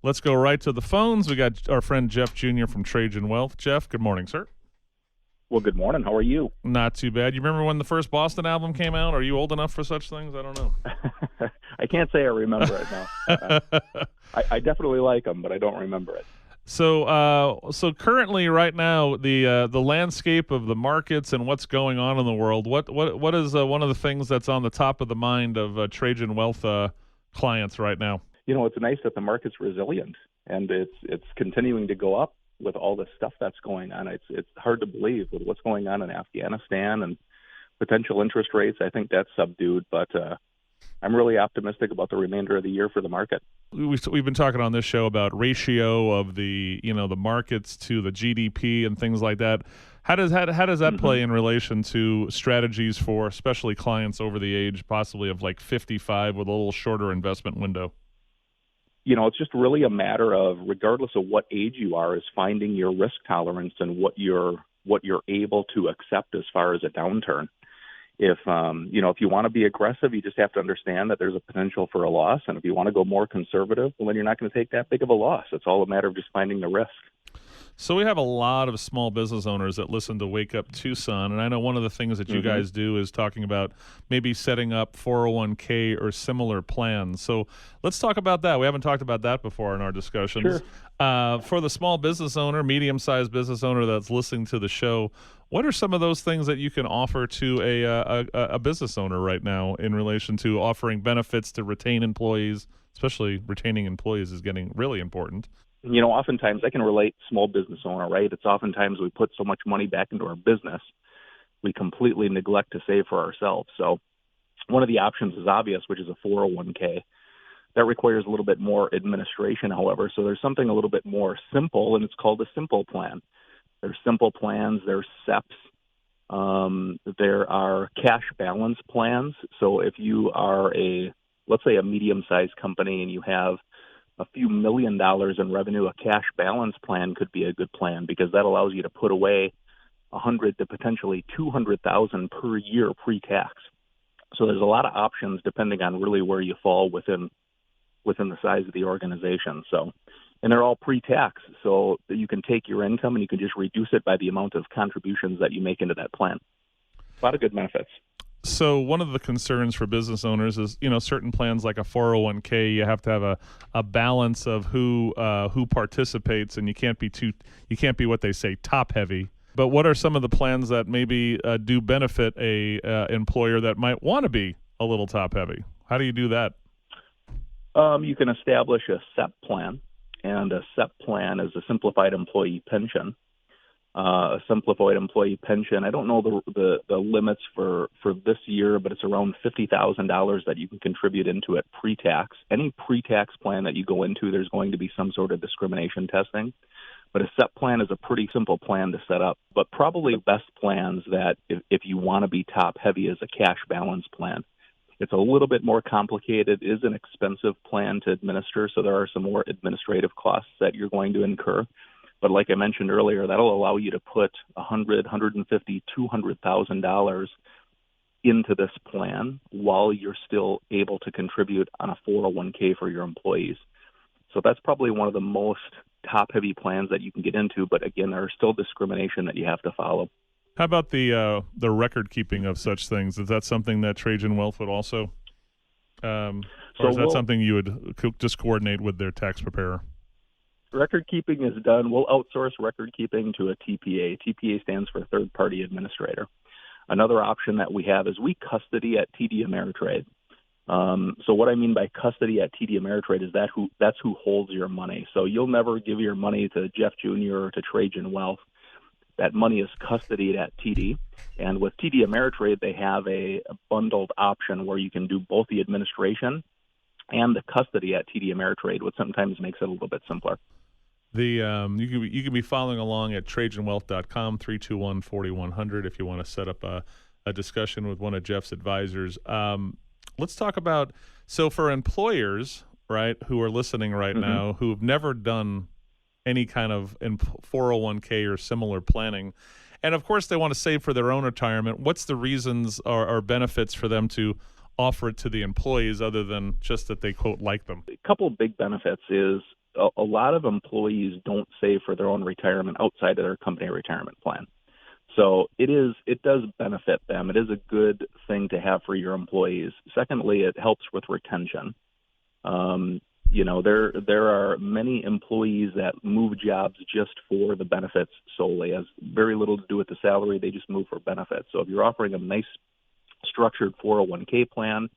Let's go right to the phones. We got our friend Jeff Jr. from Trajan Wealth. Jeff, good morning, sir. Well, good morning. How are you? Not too bad. You remember when the first Boston album came out? Are you old enough for such things? I don't know. I can't say I remember it now. I definitely like them, but I don't remember it. So currently, right now, the landscape of the markets and what's going on in the world. What is one of the things that's on the top of the mind of Trajan Wealth clients right now? You know, it's nice that the market's resilient and it's continuing to go up with all the stuff that's going on. It's hard to believe with what's going on in Afghanistan and potential interest rates. I think that's subdued, but I'm really optimistic about the remainder of the year for the market. We've been talking on this show about ratio of the markets to the GDP and things like that. How does that play in relation to strategies for especially clients over the age possibly of like 55 with a little shorter investment window? You know, it's just really a matter of, regardless of what age you are, is finding your risk tolerance and what you're able to accept as far as a downturn. If you want to be aggressive, you just have to understand that there's a potential for a loss. And if you want to go more conservative, well, then you're not going to take that big of a loss. It's all a matter of just finding the risk. So we have a lot of small business owners that listen to Wake Up Tucson, and I know one of the things that you guys do is talking about maybe setting up 401k or similar plans. So let's talk about that. We haven't talked about that before in our discussions. Sure. For the small business owner, medium-sized business owner that's listening to the show, what are some of those things that you can offer to a business owner right now in relation to offering benefits to retain employees? Especially retaining employees is getting really important. You know, oftentimes I can relate small business owner, right? It's oftentimes we put so much money back into our business, we completely neglect to save for ourselves. So one of the options is obvious, which is a 401k. That requires a little bit more administration, however. So there's something a little bit more simple, and it's called a simple plan. There's simple plans, there's SEPs, there are cash balance plans. So if you are let's say a medium-sized company and you have a few $1 million in revenue, a cash balance plan could be a good plan because that allows you to put away $100,000 to potentially $200,000 per year pre-tax. So there's a lot of options depending on really where you fall within the size of the organization. So, and they're all pre-tax, so that you can take your income and you can just reduce it by the amount of contributions that you make into that plan. A lot of good benefits. So one of the concerns for business owners is, certain plans like a 401k, you have to have a balance of who participates, and you can't be what they say top heavy. But what are some of the plans that maybe do benefit a employer that might want to be a little top heavy? How do you do that? You can establish a SEP plan, and a SEP plan is a simplified employee pension. A simplified employee pension, I don't know the limits for this year, but it's around $50,000 that you can contribute into it pre-tax. Any pre-tax plan that you go into, there's going to be some sort of discrimination testing. But a SEP plan is a pretty simple plan to set up. But probably best plans that if you want to be top heavy is a cash balance plan. It's a little bit more complicated. It is an expensive plan to administer, so there are some more administrative costs that you're going to incur. But like I mentioned earlier, that'll allow you to put $100,000, $150,000, $200,000 into this plan while you're still able to contribute on a 401k for your employees. So that's probably one of the most top-heavy plans that you can get into. But again, there are still discrimination that you have to follow. How about the record keeping of such things? Is that something that Trajan Wealth would also, or is that something you would just coordinate with their tax preparer? Record keeping is done. We'll outsource record keeping to a TPA. TPA stands for third party administrator. Another option that we have is we custody at TD Ameritrade. So what I mean by custody at TD Ameritrade is that's who holds your money. So you'll never give your money to Jeff Jr. or to Trajan Wealth. That money is custodied at TD. And with TD Ameritrade, they have a bundled option where you can do both the administration and the custody at TD Ameritrade, which sometimes makes it a little bit simpler. You can be following along at TrajanWealth.com, 321-4100 if you want to set up a discussion with one of Jeff's advisors. Let's talk about, so for employers, right, who are listening right now, who have never done any kind of 401k or similar planning, and of course they want to save for their own retirement, what's the reasons or benefits for them to offer it to the employees other than just that they, quote, like them? A couple of big benefits is a lot of employees don't save for their own retirement outside of their company retirement plan. So it does benefit them. It is a good thing to have for your employees. Secondly, it helps with retention. There are many employees that move jobs just for the benefits solely. It has very little to do with the salary. They just move for benefits. So if you're offering a nice structured 401k plan,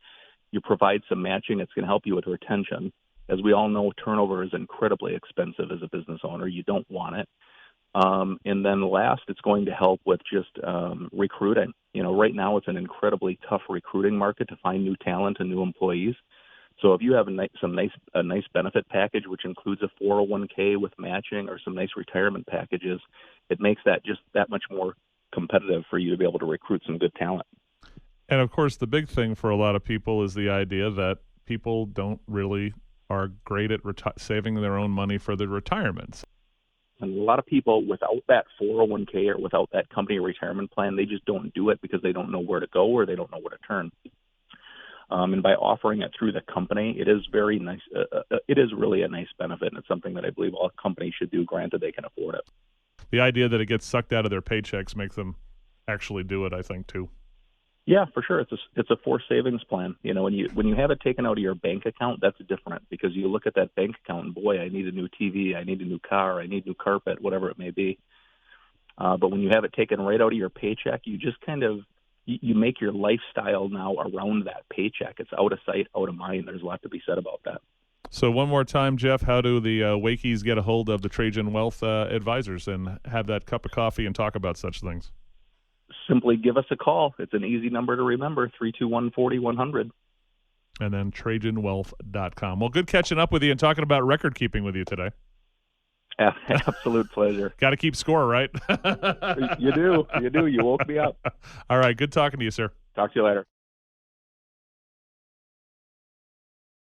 you provide some matching, it's going to help you with retention. As we all know, turnover is incredibly expensive as a business owner. You don't want it. And then last, it's going to help with just recruiting. Right now it's an incredibly tough recruiting market to find new talent and new employees. So if you have a nice benefit package, which includes a 401k with matching or some nice retirement packages, it makes that just that much more competitive for you to be able to recruit some good talent. And of course, the big thing for a lot of people is the idea that people don't really are great at saving their own money for their retirements. And a lot of people, without that 401k or without that company retirement plan, they just don't do it because they don't know where to go or they don't know where to turn. And by offering it through the company, it is very nice. It is really a nice benefit, and it's something that I believe all companies should do, granted they can afford it. The idea that it gets sucked out of their paychecks makes them actually do it, I think, too. Yeah, for sure. It's a forced savings plan. When you have it taken out of your bank account, that's different because you look at that bank account and, boy, I need a new TV, I need a new car, I need new carpet, whatever it may be. But when you have it taken right out of your paycheck, you just kind of you make your lifestyle now around that paycheck. It's out of sight, out of mind. There's a lot to be said about that. So one more time, Jeff, how do the Wakies get a hold of the Trajan Wealth advisors and have that cup of coffee and talk about such things? Simply give us a call. It's an easy number to remember, 321-4100. And then TrajanWealth.com. Well, good catching up with you and talking about record keeping with you today. Absolute pleasure. Got to keep score, right? You do. You woke me up. All right. Good talking to you, sir. Talk to you later.